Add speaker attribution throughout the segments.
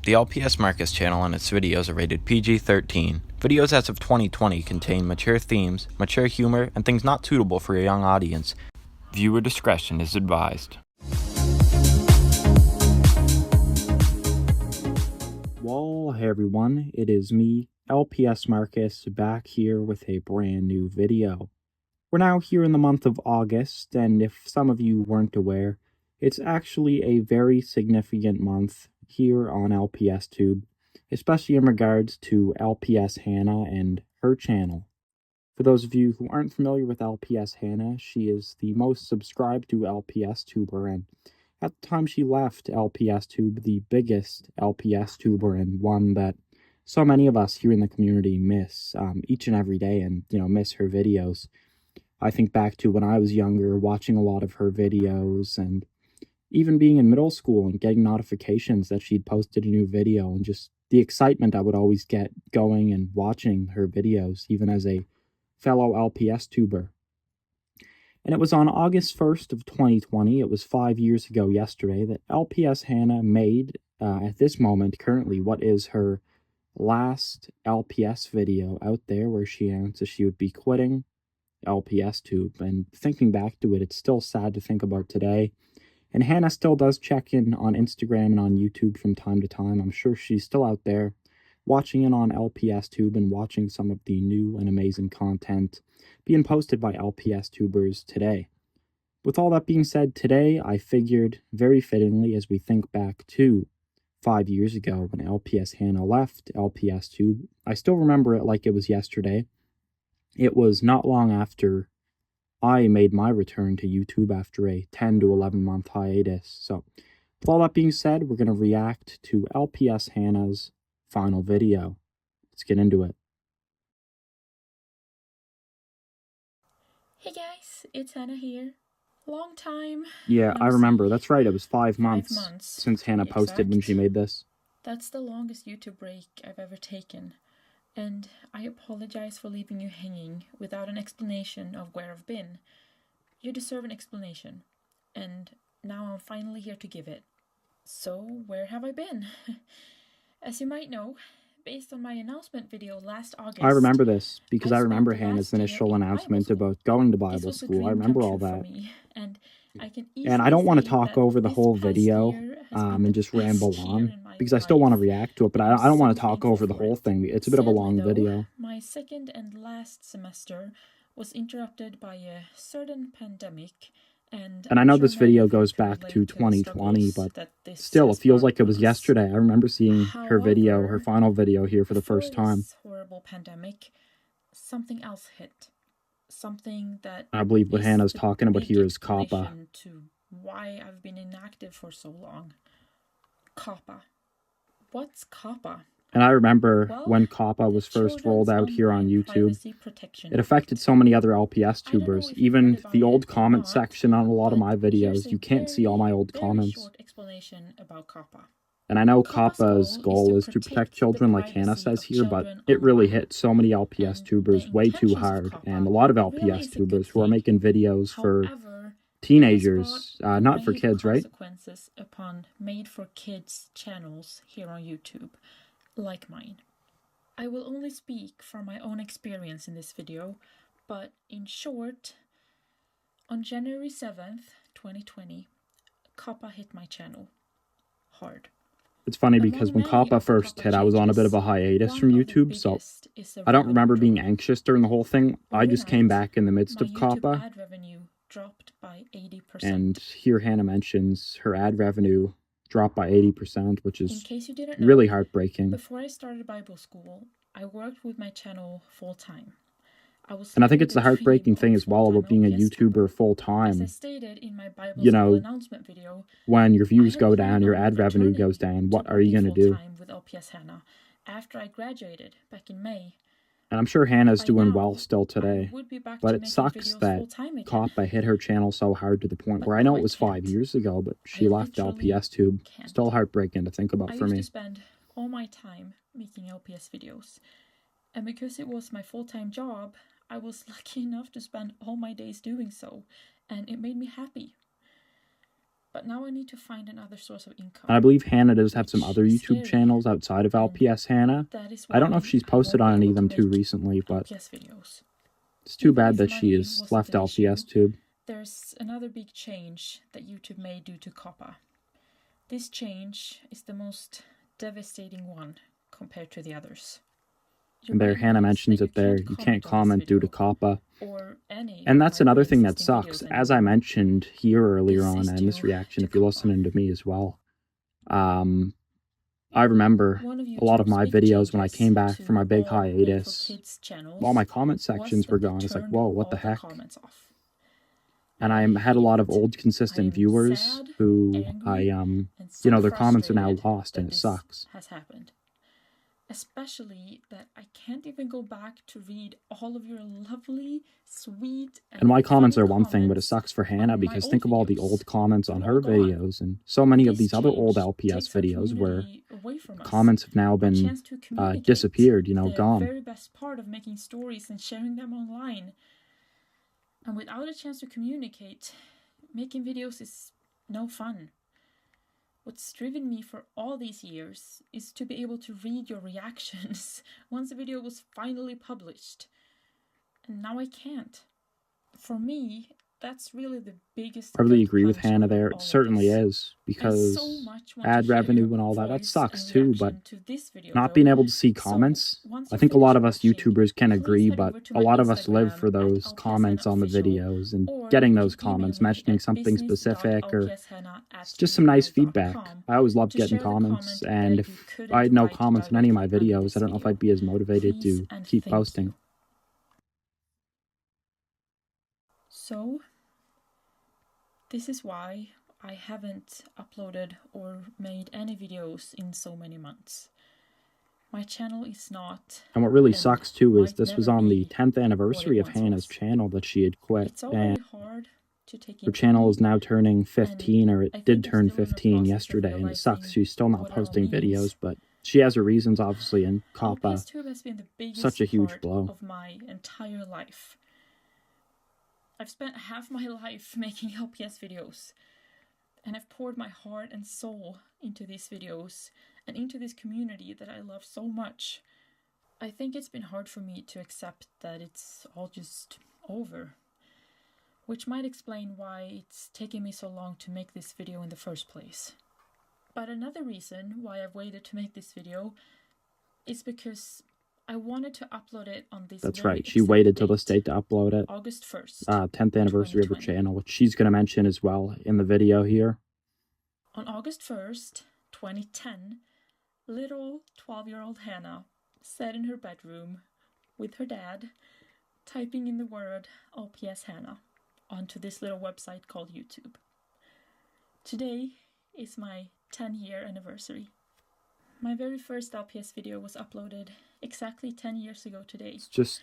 Speaker 1: The LPS Marcus channel and its videos are rated PG-13. Videos as of 2020 contain mature themes, mature humor, and things not suitable for a young audience. Viewer discretion is advised.
Speaker 2: Well, hey everyone, it is me, LPS Marcus, back here with a brand new video. We're now here in the month of August, and if some of you weren't aware, it's actually a very significant month here on LPSTube, especially in regards to LPShannah and her channel. For those of you who aren't familiar with LPShannah, she is the most subscribed to LPStuber, and at the time she left LPSTube, the biggest LPStuber, and one that so many of us here in the community miss each and every day, and miss her videos. I think back to when I was younger, watching a lot of her videos, and even being in middle school and getting notifications that she'd posted a new video, and just the excitement I would always get going and watching her videos, even as a fellow LPStuber. And it was on August 1st of 2020, it was 5 years ago yesterday, that LPShannah made, at this moment, currently, what is her last LPS video out there, where she announced she would be quitting LPSTube. And thinking back to it, it's still sad to think about today. And Hannah still does check in on Instagram and on YouTube from time to time. I'm sure she's still out there watching in on LPSTube and watching some of the new and amazing content being posted by LPSTubers today. With all that being said, today I figured very fittingly, as we think back to 5 years ago when LPShannah left LPSTube, I still remember it like it was yesterday. It was not long after I made my return to YouTube after a 10 to 11 month hiatus. So, with all that being said, we're going to react to LPShannah's final video. Let's get into it.
Speaker 3: Hey guys, it's Hannah here. Long time.
Speaker 2: Yeah, I remember. That's right. It was 5 months since Hannah posted when she made this.
Speaker 3: That's the longest YouTube break I've ever taken. And I apologize for leaving you hanging without an explanation of where I've been. You deserve an explanation. And now I'm finally here to give it. So, where have I been? As you might know, based on my announcement video last August...
Speaker 2: I remember this, because I remember Hannah's initial announcement about going to Bible school. I remember all that. And I don't want to talk over the whole video and just ramble on, because I still want to react to it, but I don't want to talk over the whole thing. It's a bit of a long video.
Speaker 3: My second and last semester was interrupted by a certain pandemic. And
Speaker 2: I know this video goes back to 2020, but still, it feels like it was yesterday. I remember seeing her video, her final video here for the first time.
Speaker 3: This horrible pandemic, something else hit. Something that
Speaker 2: I believe what Hannah's talking about here is COPPA.
Speaker 3: To why I've been inactive for so long. COPPA. What's COPPA?
Speaker 2: And I remember when COPPA was first rolled out here on YouTube, it affected so many other LPStubers. Even the old comment section on a lot of my videos, you can't see all my old comments. And I know COPPA's goal is to protect children, like Hannah says here, but it really hit so many LPStubers way too hard. And a lot of LPStubers who are making videos for teenagers, not for kids, right?
Speaker 3: Consequences upon made for kids channels here on YouTube. Like mine. I will only speak from my own experience in this video, but in short, on January 7th, 2020, COPPA hit my channel hard.
Speaker 2: It's funny because when COPPA first hit, I was on a bit of a hiatus from YouTube, so I don't remember being anxious during the whole thing. I just came back in the midst of COPPA, and here Hannah mentions her ad revenue dropped by 80%, which is really heartbreaking.
Speaker 3: Before I started Bible school, I worked with my channel full-time.
Speaker 2: And I think it's the heartbreaking thing as well about being a YouTuber full-time. You know, when your views go down, your ad revenue goes down, what are you going to do?
Speaker 3: After I graduated back in May.
Speaker 2: And I'm sure Hannah's doing well still today, but it sucks that COPPA hit her channel so hard to the point where I know it was 5 years ago, but she left LPSTube. Still heartbreaking to think about for me.
Speaker 3: I used to spend all my time making LPS videos, and because it was my full-time job, I was lucky enough to spend all my days doing so, and it made me happy. But now I need to find another source of income.
Speaker 2: And I believe Hannah does have some
Speaker 3: which
Speaker 2: other
Speaker 3: is
Speaker 2: YouTube
Speaker 3: scary.
Speaker 2: channels outside of LPShannah.
Speaker 3: That is
Speaker 2: I don't know if
Speaker 3: why
Speaker 2: she's
Speaker 3: I
Speaker 2: posted
Speaker 3: won't
Speaker 2: on
Speaker 3: be
Speaker 2: any
Speaker 3: able
Speaker 2: of
Speaker 3: to
Speaker 2: them too
Speaker 3: make
Speaker 2: recently, but
Speaker 3: LPS videos.
Speaker 2: it's too
Speaker 3: Even
Speaker 2: bad
Speaker 3: if
Speaker 2: that she
Speaker 3: money
Speaker 2: has
Speaker 3: wasn't
Speaker 2: left
Speaker 3: an issue,
Speaker 2: LPSTube.
Speaker 3: There's another big change that YouTube made due to COPPA. This change is the most devastating one compared to the others.
Speaker 2: And there, Hannah mentions it there. You can't comment due to COPPA. And that's another thing that sucks. As I mentioned here earlier on in this reaction, if you're listening to me as well, I remember a lot of my videos when I came back from my big hiatus, all my comment sections were gone. It's like, whoa, what the heck? And I had a lot of old consistent viewers who you know, their comments are now lost, and it sucks.
Speaker 3: Especially that I can't even go back to read all of your lovely, sweet,
Speaker 2: and my comments are one thing, but it sucks for Hannah because think of all the old comments on her videos, and so many of these other old LPS videos where comments have now been disappeared, you know, gone.
Speaker 3: The very best part of making stories and sharing them online. And without a chance to communicate, making videos is no fun. What's driven me for all these years is to be able to read your reactions once the video was finally published. And now I can't. For me, that's really the biggest...
Speaker 2: I really agree with Hannah there. It certainly is, because ad revenue and all that, that sucks too, but not being able to see comments, I think a lot of us YouTubers can agree, but a lot of us live for those comments on the videos and getting those comments, mentioning something specific, or just some nice feedback. I always loved getting comments, and if I had no comments on any of my videos, I don't know if I'd be as motivated to keep posting.
Speaker 3: So, this is why I haven't uploaded or made any videos in so many months. My channel is not...
Speaker 2: And what really sucks too is this was on the 10th anniversary of Hannah's channel that she had quit. And her channel is now turning 15, or it did turn 15 yesterday, and it sucks. She's still not posting videos, but she has her reasons, obviously, and COPPA, such a huge blow.
Speaker 3: Of my entire life. I've spent half my life making LPS videos, and I've poured my heart and soul into these videos and into this community that I love so much. I think it's been hard for me to accept that it's all just over, which might explain why it's taken me so long to make this video in the first place. But another reason why I've waited to make this video is because I wanted to upload it on this.
Speaker 2: That's right. She waited till this date to upload it.
Speaker 3: August 1st.
Speaker 2: 10th anniversary of her channel, which she's going to mention as well in the video here.
Speaker 3: On August 1st, 2010, little 12-year-old Hannah sat in her bedroom with her dad, typing in the word LPShannah onto this little website called YouTube. Today is my 10-year anniversary. My very first LPS video was uploaded exactly 10 years ago today.
Speaker 2: It's just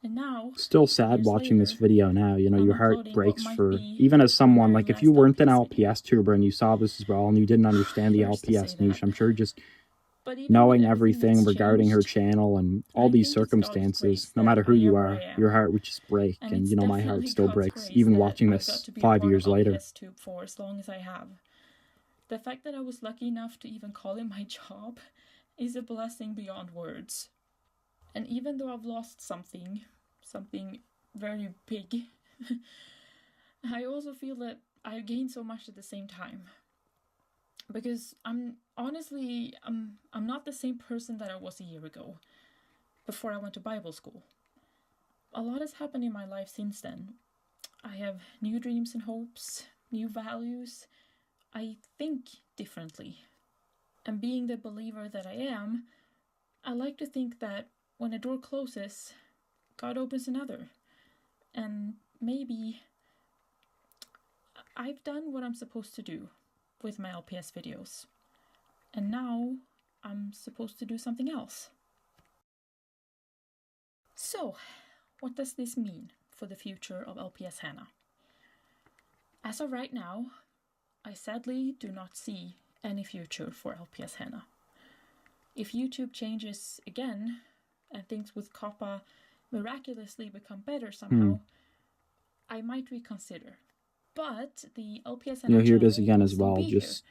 Speaker 3: and now,
Speaker 2: still sad watching this video now. You know, your heart breaks for, even as someone, like if you weren't an LPS tuber and you saw this as well and you didn't understand the LPS niche, I'm sure just knowing everything regarding her channel and all these circumstances, no matter who you are, your heart would just break. And you know, my heart still breaks, even watching this 5 years later.
Speaker 3: For as long as I have. The fact that I was lucky enough to even call it my job is a blessing beyond words. And even though I've lost something very big, I also feel that I've gained so much at the same time. Because I'm not the same person that I was a year ago, before I went to Bible school. A lot has happened in my life since then. I have new dreams and hopes, new values. I think differently. And being the believer that I am, I like to think that when a door closes, God opens another. And maybe I've done what I'm supposed to do with my LPS videos. And now I'm supposed to do something else. So, what does this mean for the future of LPShannah? As of right now, I sadly do not see any future for LPShannah. If YouTube changes again, and things with COPPA miraculously become better somehow, I might reconsider. But the LPShannah
Speaker 2: You know, here it
Speaker 3: channel
Speaker 2: is again
Speaker 3: will
Speaker 2: as
Speaker 3: still
Speaker 2: well.
Speaker 3: be here.
Speaker 2: Just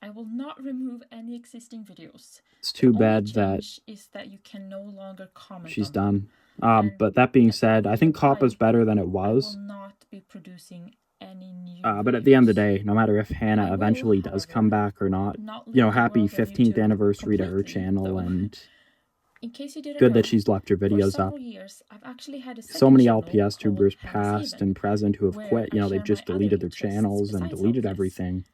Speaker 3: I will not remove any existing videos.
Speaker 2: it's too
Speaker 3: The
Speaker 2: bad
Speaker 3: only
Speaker 2: that
Speaker 3: change is that you can no longer comment
Speaker 2: she's
Speaker 3: on them.
Speaker 2: done.
Speaker 3: And
Speaker 2: But that being
Speaker 3: as
Speaker 2: said,
Speaker 3: I
Speaker 2: I think
Speaker 3: replied,
Speaker 2: Coppa's better than it
Speaker 3: I
Speaker 2: was.
Speaker 3: will not be producing any new
Speaker 2: But at the end of the
Speaker 3: videos.
Speaker 2: day, no matter if Hannah
Speaker 3: I will,
Speaker 2: eventually does
Speaker 3: however,
Speaker 2: come back or not,
Speaker 3: not
Speaker 2: you know,
Speaker 3: leave the
Speaker 2: happy
Speaker 3: world of
Speaker 2: 15th
Speaker 3: YouTube
Speaker 2: anniversary to her
Speaker 3: completely,
Speaker 2: channel,
Speaker 3: though.
Speaker 2: and
Speaker 3: In case you didn't
Speaker 2: good
Speaker 3: know,
Speaker 2: that she's left her
Speaker 3: for
Speaker 2: videos
Speaker 3: several
Speaker 2: up.
Speaker 3: years, I've actually had a
Speaker 2: So
Speaker 3: second
Speaker 2: many
Speaker 3: channel
Speaker 2: LPS
Speaker 3: called
Speaker 2: tubers
Speaker 3: Hannah's
Speaker 2: past
Speaker 3: Haven,
Speaker 2: and present who have
Speaker 3: where
Speaker 2: quit. You
Speaker 3: I
Speaker 2: know, they've
Speaker 3: share
Speaker 2: just
Speaker 3: my other
Speaker 2: deleted their
Speaker 3: interests
Speaker 2: channels and
Speaker 3: besides
Speaker 2: deleted
Speaker 3: LPS.
Speaker 2: everything.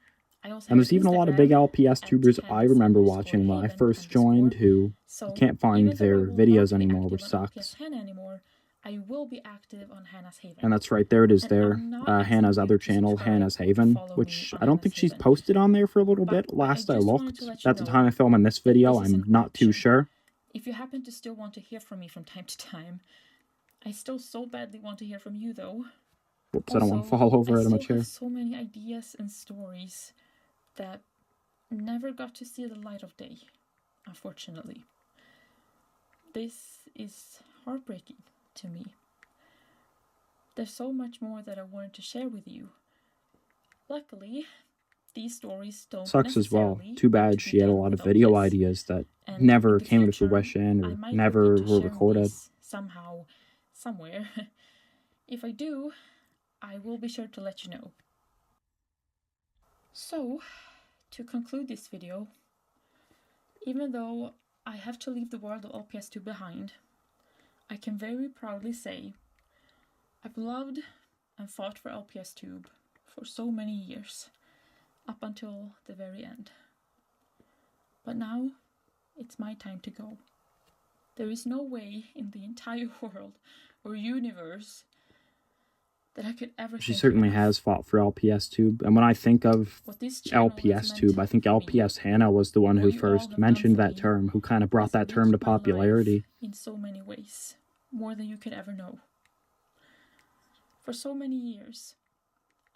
Speaker 3: I also
Speaker 2: And
Speaker 3: have
Speaker 2: there's even a lot of big
Speaker 3: Instagram
Speaker 2: LPS
Speaker 3: at
Speaker 2: tubers I remember watching when I
Speaker 3: Hannahs_Haven
Speaker 2: first joined who you can't find
Speaker 3: even though I
Speaker 2: their
Speaker 3: will
Speaker 2: videos
Speaker 3: not be
Speaker 2: anymore,
Speaker 3: active
Speaker 2: which
Speaker 3: on
Speaker 2: sucks.
Speaker 3: LPShannah anymore, I will be active on Hannah's Haven.
Speaker 2: And that's right, there it is
Speaker 3: And
Speaker 2: there.
Speaker 3: I'm not asking
Speaker 2: Hannah's
Speaker 3: you
Speaker 2: other
Speaker 3: to
Speaker 2: channel,
Speaker 3: subscribe
Speaker 2: Hannah's
Speaker 3: or
Speaker 2: Haven,
Speaker 3: follow me
Speaker 2: which
Speaker 3: on
Speaker 2: I don't
Speaker 3: Hannah's
Speaker 2: think she's
Speaker 3: Haven.
Speaker 2: posted on there for a little
Speaker 3: But
Speaker 2: bit. Last I
Speaker 3: just wanted
Speaker 2: looked,
Speaker 3: to let you
Speaker 2: at the
Speaker 3: know
Speaker 2: time I'm filming this video,
Speaker 3: this is
Speaker 2: I'm
Speaker 3: an
Speaker 2: not too
Speaker 3: option.
Speaker 2: sure.
Speaker 3: If you happen to still want to hear from me from time to time, I still so badly want to hear from you, though.
Speaker 2: Whoops, I don't want to fall over out of my
Speaker 3: I still
Speaker 2: chair.
Speaker 3: have so many ideas and stories that never got to see the light of day, unfortunately. This is heartbreaking to me. There's so much more that I wanted to share with you. Luckily, these stories don't
Speaker 2: Sucks as well.
Speaker 3: necessarily
Speaker 2: Too
Speaker 3: need to
Speaker 2: bad
Speaker 3: be
Speaker 2: she had a
Speaker 3: done
Speaker 2: lot
Speaker 3: with
Speaker 2: of video
Speaker 3: LPS.
Speaker 2: ideas that
Speaker 3: And
Speaker 2: never
Speaker 3: in the
Speaker 2: came to
Speaker 3: future,
Speaker 2: fruition
Speaker 3: I
Speaker 2: or
Speaker 3: might
Speaker 2: never
Speaker 3: look into
Speaker 2: were
Speaker 3: sharing
Speaker 2: recorded.
Speaker 3: these somehow, somewhere. If I do, I will be sure to let you know. So, to conclude this video, even though I have to leave the world of LPSTube behind, I can very proudly say I've loved and fought for LPSTube for so many years, up until the very end. But now, it's my time to go. There is no way in the entire world or universe that I could ever
Speaker 2: She
Speaker 3: thank
Speaker 2: certainly
Speaker 3: you enough.
Speaker 2: has fought for LPSTube, and when I think of
Speaker 3: What this channel has meant
Speaker 2: LPSTube, I think
Speaker 3: for me,
Speaker 2: LPShannah was the one who
Speaker 3: what you all
Speaker 2: first
Speaker 3: have
Speaker 2: mentioned
Speaker 3: done for
Speaker 2: that
Speaker 3: me,
Speaker 2: term, who kind of brought
Speaker 3: has
Speaker 2: that term to
Speaker 3: enriched my life
Speaker 2: popularity.
Speaker 3: in so many ways, more than you could ever know. For so many years,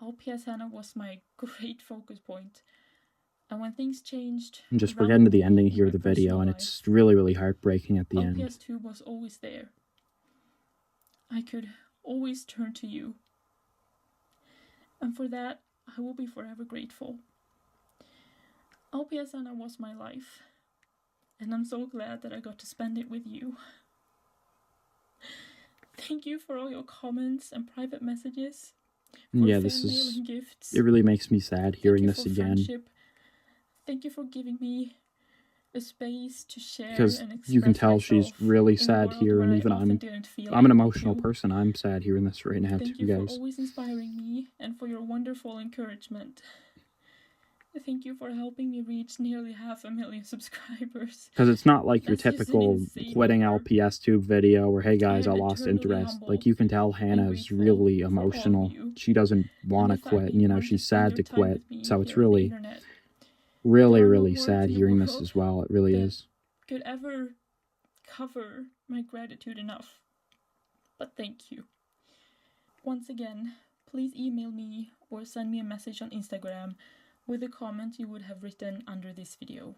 Speaker 3: LPShannah was my great focus point, and when things changed,
Speaker 2: And just we're
Speaker 3: around
Speaker 2: getting to the
Speaker 3: me
Speaker 2: ending
Speaker 3: in
Speaker 2: here
Speaker 3: my
Speaker 2: of the video,
Speaker 3: personal
Speaker 2: and
Speaker 3: life,
Speaker 2: it's really heartbreaking at the end.
Speaker 3: LPSTube was always there. I could always turn to you, and for that, I will be forever grateful. LPShannah was my life, and I'm so glad that I got to spend it with you. Thank you for all your comments and private messages.
Speaker 2: Yeah,
Speaker 3: Gifts.
Speaker 2: it really makes me sad hearing this again.
Speaker 3: Friendship. Thank you for giving me a space to share
Speaker 2: because
Speaker 3: and express
Speaker 2: you can tell she's really sad here, and even I'm an emotional person. I'm sad hearing this right now
Speaker 3: Thank
Speaker 2: too,
Speaker 3: you for
Speaker 2: guys.
Speaker 3: always inspiring me and for your wonderful encouragement. Thank you for helping me reach nearly 500,000 subscribers.
Speaker 2: Because it's not like your
Speaker 3: That's just
Speaker 2: typical quitting
Speaker 3: number.
Speaker 2: LPSTube video where, hey guys, I
Speaker 3: am
Speaker 2: lost
Speaker 3: eternally
Speaker 2: interest.
Speaker 3: humbled
Speaker 2: Like, you can tell Hannah is
Speaker 3: grateful
Speaker 2: really
Speaker 3: for all of
Speaker 2: emotional.
Speaker 3: you,
Speaker 2: She doesn't want to
Speaker 3: the fact
Speaker 2: quit.
Speaker 3: that
Speaker 2: You
Speaker 3: you
Speaker 2: know,
Speaker 3: wanted
Speaker 2: she's
Speaker 3: to spend
Speaker 2: sad
Speaker 3: your
Speaker 2: to
Speaker 3: time
Speaker 2: quit.
Speaker 3: with me
Speaker 2: So it's
Speaker 3: here on the
Speaker 2: really,
Speaker 3: internet.
Speaker 2: really
Speaker 3: no
Speaker 2: sad
Speaker 3: words in the
Speaker 2: hearing this
Speaker 3: world
Speaker 2: as well. It really
Speaker 3: that
Speaker 2: is.
Speaker 3: could ever cover my gratitude enough. But thank you. Once again, please email me or send me a message on Instagram with a comment you would have written under this video.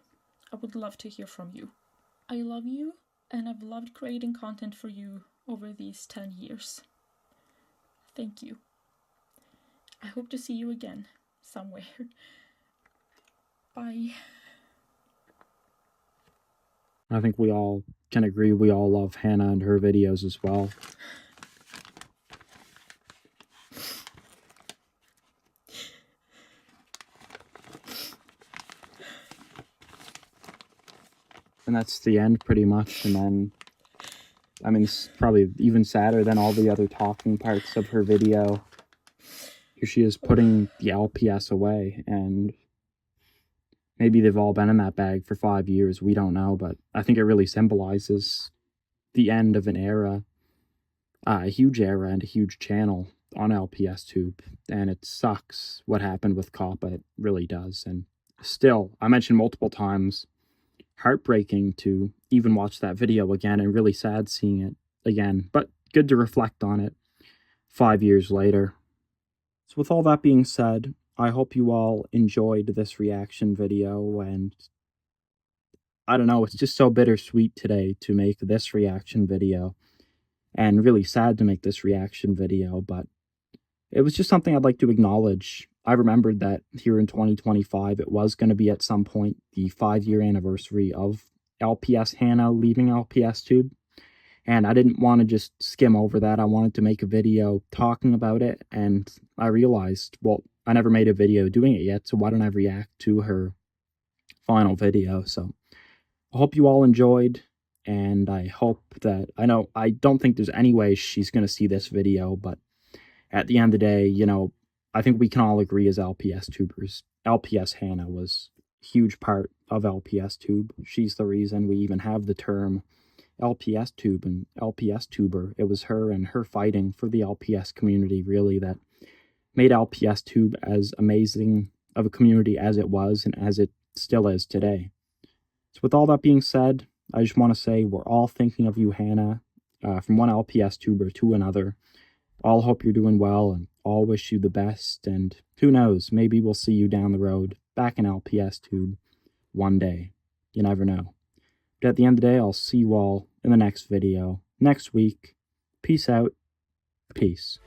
Speaker 3: I would love to hear from you. I love you, and I've loved creating content for you over these 10 years. Thank you. I hope to see you again, somewhere. Bye.
Speaker 2: I think we all can agree we all love Hannah and her videos as well. And that's the end, pretty much. And then, I mean, it's probably even sadder than all the other talking parts of her video. Here she is putting the LPS away, and maybe they've all been in that bag for 5 years. We don't know, but I think it really symbolizes the end of an era, a huge era and a huge channel on LPSTube. And it sucks what happened with Coppa. It really does. And still, I mentioned multiple times, heartbreaking to even watch that video again, and really sad seeing it again, but good to reflect on it 5 years later. So with all that being said, I hope you all enjoyed this reaction video, and I don't know, it's just so bittersweet today to make this reaction video, and really sad to make this reaction video, but it was just something I'd like to acknowledge. I remembered that here in 2025, it was going to be at some point the 5-year anniversary of LPShannah leaving LPSTube. And I didn't want to just skim over that. I wanted to make a video talking about it. And I realized, well, I never made a video doing it yet, so why don't I react to her final video? So I hope you all enjoyed. And I hope that, I don't think there's any way she's going to see this video, but at the end of the day, I think we can all agree as LPS tubers, LPShannah was a huge part of LPSTube. She's the reason we even have the term LPSTube and LPStuber. It was her and her fighting for the LPS community, really, that made LPSTube as amazing of a community as it was and as it still is today. So with all that being said, I just want to say we're all thinking of you, Hannah, from one LPStuber to another. All hope you're doing well and all wish you the best. And who knows, maybe we'll see you down the road back in LPSTube one day. You never know. But at the end of the day, I'll see you all in the next video next week. Peace out. Peace.